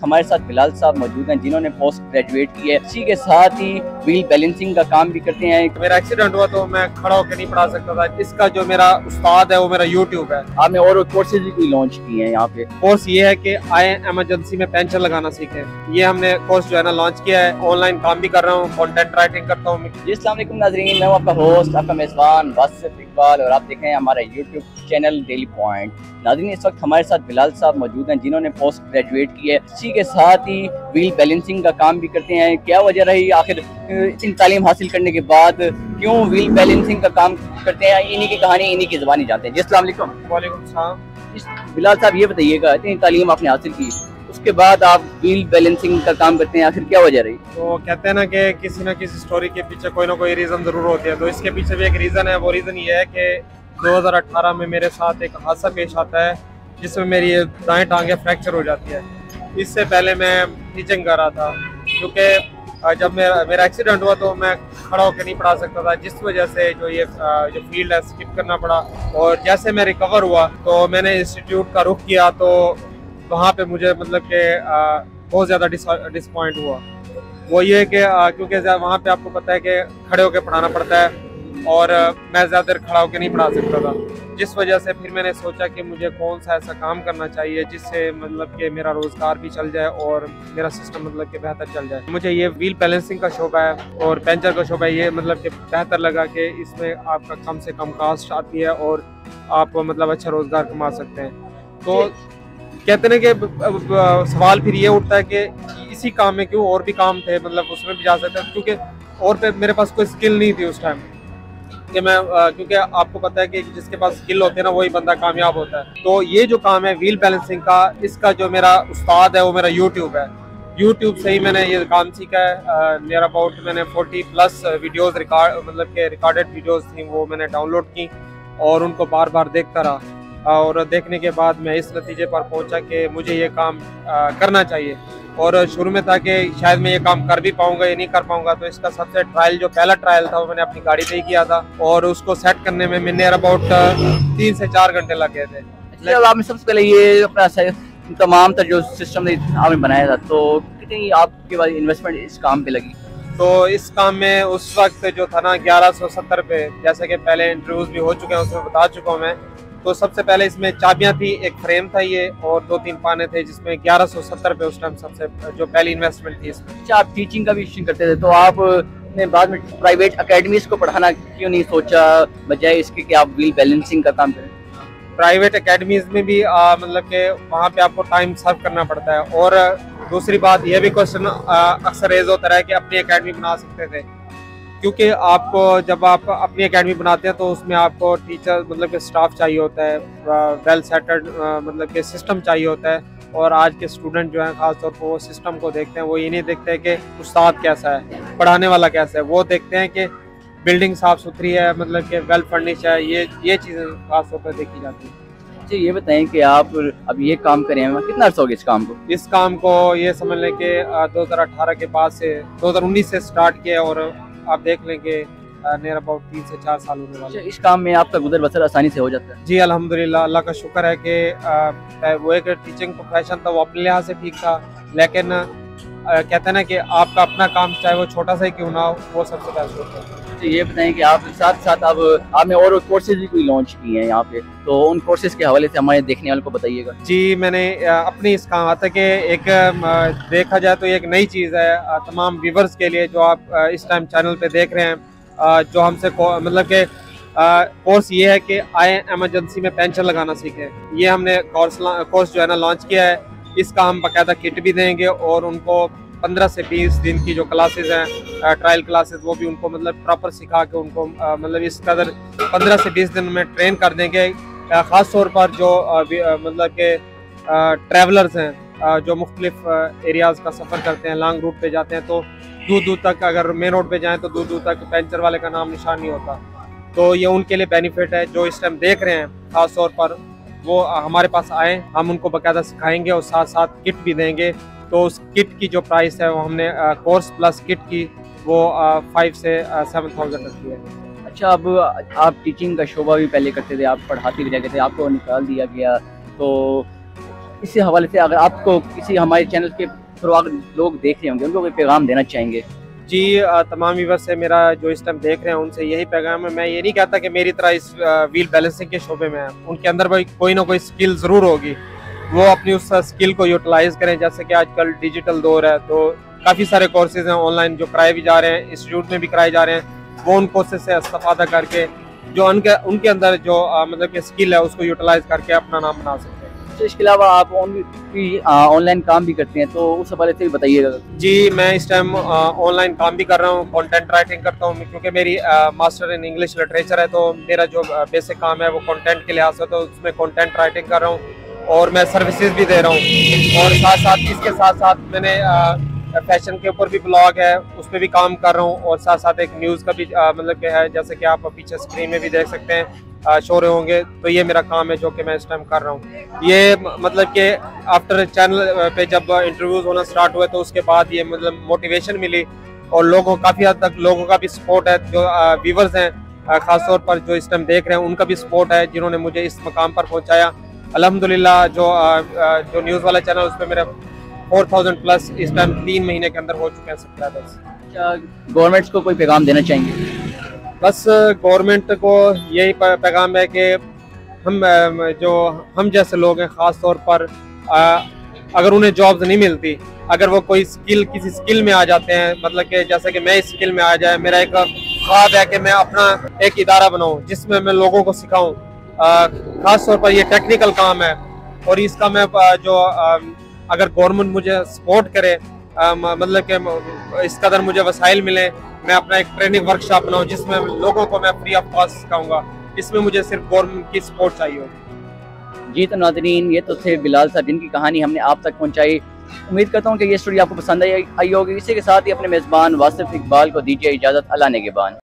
हमारे साथ बिलाल साहब मौजूद हैं जिन्होंने पोस्ट ग्रेजुएट की है। इसी के साथ ही व्हील बैलेंसिंग का काम भी करते हैं। मेरा एक्सीडेंट हुआ तो मैं खड़ा होकर नहीं पढ़ा सकता था। इसका जो मेरा उस्ताद है वो मेरा यूट्यूब है। आपने और कोर्सेज भी कोई लॉन्च किए हैं यहाँ पे? कोर्स ये है कि आए इमरजेंसी में पेंशन लगाना सीखें। ये हमने कोर्स जो है ना लॉन्च किया है। ऑनलाइन काम भी कर रहा हूँ, कंटेंट राइटिंग करता हूँ। अस्सलाम वालेकुम नाज़रीन, मैं हूँ आपका होस्ट, आपका मेज़बान वासिफ इकबाल और आप देख रहे हैं हमारा यूट्यूब चैनल डेली पॉइंट। नाज़रीन, इस वक्त हमारे साथ बिलाल साहब मौजूद हैं जिन्होंने पोस्ट ग्रेजुएट की है। इसी के साथ ही व्हील बैलेंसिंग का काम भी करते हैं। क्या वजह रही आखिर इतनी तालीम हासिल करने के बाद क्यों व्हील बैलेंसिंग का काम करते हैं? इन्हीं की कहानी इन्हीं की ज़बानी जानते हैं। जी अस्सलाम वालेकुम। वालेकुम सलाम। बिलाल साहब ये बताइएगा, इतनी तालीम आपने हासिल की, उसके बाद आप व्हील बैलेंसिंग का काम करते हैं, आखिर क्या वजह रही? तो कहते हैं ना कि किसी न किसी स्टोरी के पीछे कोई ना कोई रीज़न ज़रूर होती है। तो इसके पीछे भी एक रीज़न है। वो रीज़न ये है कि 2018 में मेरे साथ एक हादसा पेश आता है जिसमें मेरी दाएं टांगे फ्रैक्चर हो जाती है। इससे पहले मैं टीचिंग कर रहा था, क्योंकि जब मेरा एक्सीडेंट हुआ तो मैं खड़ा होकर नहीं पढ़ा सकता था, जिस वजह से जो फील्ड है स्किप करना पड़ा। और जैसे मैं रिकवर हुआ तो मैंने इंस्टीट्यूट का रुख किया, तो वहाँ पे मुझे मतलब कि बहुत ज़्यादा डिसपॉइंट हुआ। वो ये कि क्योंकि वहाँ पे आपको पता है कि खड़े होकर पढ़ाना पड़ता है और मैं ज़्यादा देर खड़ा होकर नहीं पढ़ा सकता था, जिस वजह से फिर मैंने सोचा कि मुझे कौन सा ऐसा काम करना चाहिए जिससे मतलब कि मेरा रोज़गार भी चल जाए और मेरा सिस्टम मतलब कि बेहतर चल जाए। मुझे ये व्हील बैलेंसिंग का शोबा है और पंचर का शोबा है, ये मतलब कि बेहतर लगा कि इसमें आपका कम से कम कास्ट आती है और आप मतलब अच्छा रोज़गार कमा सकते हैं। तो कहते हैं कि सवाल फिर ये उठता है कि इसी काम में क्यों और भी काम थे, मतलब उसमें भी जा सकते हैं, क्योंकि और पे मेरे पास कोई स्किल नहीं थी उस टाइम कि मैं क्योंकि आपको पता है कि जिसके पास स्किल होते हैं ना वही बंदा कामयाब होता है। तो ये जो काम है व्हील बैलेंसिंग का, इसका जो मेरा उस्ताद है वो मेरा यूट्यूब है। यूट्यूब से ही मैंने ये काम सीखा है। नियर अबाउट मैंने 40+ वीडियोस मतलब के रिकॉर्डेड वीडियोस थी, वो मैंने डाउनलोड की और उनको बार बार देखता रहा। और देखने के बाद मैं इस नतीजे पर पहुंचा कि मुझे ये काम करना चाहिए। और शुरू में था कि शायद मैं ये काम कर भी पाऊंगा या नहीं कर पाऊंगा। तो इसका सबसे पहला ट्रायल था वो मैंने अपनी गाड़ी पे ही किया था और उसको सेट करने में मैंने अबाउट 3 से 4 घंटे लग गए थे। जब आपने सबसे पहले ये अपना तमाम जो सिस्टम आपने बनाया था, तो कितनी आपके बाद इन्वेस्टमेंट इस काम पे लगी? तो इस काम में उस वक्त जो था ना 1170 पे, जैसे कि पहले इंटरव्यूज भी हो चुके हैं उसमें बता चुका हूँ मैं। तो सबसे पहले इसमें चाबियां थी, एक फ्रेम था ये और 2-3 पाने थे, जिसमें 1170 पे उस टाइम सबसे जो पहली इन्वेस्टमेंट थी इसमें। अच्छा, आप टीचिंग का भी करते थे, तो आपने बाद में प्राइवेट अकेडमीज को पढ़ाना क्यों नहीं सोचा, बजाय इसके कि आप व्हील बैलेंसिंग का काम करें? प्राइवेट अकेडमीज में भी मतलब कि वहाँ पे आपको टाइम सर्व करना पड़ता है। और दूसरी बात यह भी क्वेश्चन अक्सर रेज होता है कि अपनी अकेडमी बना सकते थे, क्योंकि आपको जब आप अपनी एकेडमी बनाते हैं तो उसमें आपको टीचर मतलब कि स्टाफ चाहिए होता है, वेल सेटल्ड मतलब कि सिस्टम चाहिए होता है। और आज के स्टूडेंट जो हैं खासतौर पर वो सिस्टम को देखते हैं, वो ये नहीं देखते हैं कि उस्ताद कैसा है, पढ़ाने वाला कैसा है। वो देखते हैं कि बिल्डिंग साफ़ सुथरी है, मतलब कि वेल फर्निश है। ये चीज़ें खासतौर पर देखी जाती हैं। अच्छा, ये बताएं कि आप अब ये काम करें हैं, कितना अर्सा हो गया इस काम को? इस काम को ये समझ लें कि 2018 के बाद से 2019 से स्टार्ट किया और आप देख लें कि नियर अबाउट 3 से 4 साल होने वाले। इस काम में आपका गुजर बसर आसानी से हो जाता है? जी अल्हम्दुलिल्लाह, अल्लाह का शुक्र है कि वो एक टीचिंग प्रोफेशन था, वो अपने लिहाज से ठीक था, लेकिन कहते हैं ना कि आपका अपना काम चाहे वो छोटा सा ही क्यों ना हो, वो सबसे बेस्ट होता है। तो ये बताएं कि आप साथ साथ अब आपने और कोर्सेज भी कोई लॉन्च किए हैं यहाँ पे, तो उन कोर्सेज के हवाले से हमारे देखने वालों को बताइएगा। जी, मैंने अपनी इस काम आता कि एक देखा जाए तो एक नई चीज़ है तमाम व्यूवर्स के लिए जो आप इस टाइम चैनल पे देख रहे हैं, जो हमसे मतलब कि कोर्स ये है कि आए इमरजेंसी में पेंशन लगाना सीखें। ये हमने कोर्स जो है ना लॉन्च किया है। इसका हम बाकायदा किट भी देंगे और उनको 15 से 20 दिन की जो क्लासेस हैं, ट्रायल क्लासेस, वो भी उनको मतलब प्रॉपर सिखा के उनको मतलब इस कदर 15 से 20 दिन में ट्रेन कर देंगे। ख़ास तौर पर जो मतलब के ट्रैवलर्स हैं, जो मुख्तलिफ एरियाज़ का सफ़र करते हैं, लॉन्ग रूट पे जाते हैं, तो दूर दूर तक अगर मेन रोड पे जाएं तो दूर दूर तक पंचर वाले का नाम निशान नहीं होता। तो ये उनके लिए बेनिफिट है। जो इस टाइम देख रहे हैं ख़ास तौर पर, वो हमारे पास आएँ, हम उनको बाकायदा सिखाएँगे और साथ साथ किट भी देंगे। तो उस किट की जो प्राइस है वो हमने कोर्स प्लस किट की वो 5 से 7,000 रखी है। अच्छा, अब आप टीचिंग का शोबा भी पहले करते थे, आप पढ़ाते भी रहते थे, आपको निकाल दिया गया, तो इसी हवाले से अगर आपको किसी हमारे चैनल के थ्रू अगर लोग देख रहे होंगे उनको कोई पैगाम देना चाहेंगे? जी तमाम व्यूअर्स से मेरा जो इस टाइम देख रहे हैं उनसे यही पैगाम है। मैं ये नहीं कहता कि मेरी तरह इस व्हील बैलेंसिंग के शोबे में है, उनके अंदर भाई कोई ना कोई स्किल ज़रूर होगी, वो अपनी उस स्किल को यूटिलाइज़ करें। जैसे कि आजकल डिजिटल दौर है तो काफ़ी सारे कोर्सेज हैं ऑनलाइन जो कराए भी जा रहे हैं, इंस्टीट्यूट में भी कराए जा रहे हैं। वो उन कोर्सेज से इस्तेफादा करके जो उनके अंदर जो मतलब कि स्किल है उसको यूटिलाइज़ करके अपना नाम बना सकते हैं। तो इसके अलावा आप ऑनलाइन काम भी करते हैं, तो उस हवाले से भी बताइएगा। जी मैं इस टाइम ऑनलाइन काम भी कर रहा हूँ, कंटेंट राइटिंग करता हूँ क्योंकि मेरी मास्टर इन इंग्लिश लिटरेचर है, तो मेरा जो बेसिक काम है वो कंटेंट के लिहाज से, तो उसमें कंटेंट राइटिंग कर रहा हूँ और मैं सर्विसेज भी दे रहा हूँ। और साथ साथ इसके साथ साथ मैंने फैशन के ऊपर भी ब्लॉग है, उस पर भी काम कर रहा हूँ और साथ साथ एक न्यूज़ का भी मतलब कि है, जैसे कि आप पीछे स्क्रीन में भी देख सकते हैं शो रहे होंगे। तो ये मेरा काम है जो कि मैं इस टाइम कर रहा हूँ। ये मतलब कि आफ्टर चैनल पे जब इंटरव्यूज होना स्टार्ट हुए तो उसके बाद ये मतलब मोटिवेशन मिली और काफ़ी हद तक लोगों का भी सपोर्ट है, जो व्यूवर्स हैं ख़ासतौर पर जो इस टाइम देख रहे हैं उनका भी सपोर्ट है जिन्होंने मुझे इस मकाम पर पहुँचाया। अल्हम्दुलिल्लाह जो न्यूज़ वाला चैनल उस पर मेरे 4000 प्लस इस टाइम 3 महीने के अंदर हो चुके हैं सब्सक्राइबर्स। क्या गवर्नमेंट्स को कोई पैगाम देना चाहेंगे? बस गवर्नमेंट को यही पैगाम है कि हम जैसे लोग हैं ख़ास तौर पर अगर उन्हें जॉब्स नहीं मिलती, अगर वो कोई किसी स्किल में आ जाते हैं, मतलब कि जैसे कि मैं इस स्किल में आ जाए, मेरा एक ख्वाब है कि मैं अपना एक इदारा बनाऊं जिसमें मैं लोगों को सिखाऊं। ख़ास तौर पर ये टेक्निकल काम है और इसका मैं अगर गवर्नमेंट मुझे सपोर्ट करे, मतलब कि इस कदर मुझे वसाइल मिले, मैं अपना एक ट्रेनिंग वर्कशॉप बनाऊं जिसमें लोगों को मैं फ्री ऑफ कॉस्ट सिखाऊंगा, इसमें मुझे सिर्फ गवर्नमेंट की सपोर्ट चाहिए होगी। जी तो नाज़रीन, ये तो थे बिलाल साहब जिनकी कहानी हमने आप तक पहुंचाई। उम्मीद करता हूं कि ये स्टोरी आपको पसंद आई होगी। इसी के साथ ही अपने मेज़बान वासिफ इकबाल को दीजिए इजाज़त। अल्लाह नेगेबान।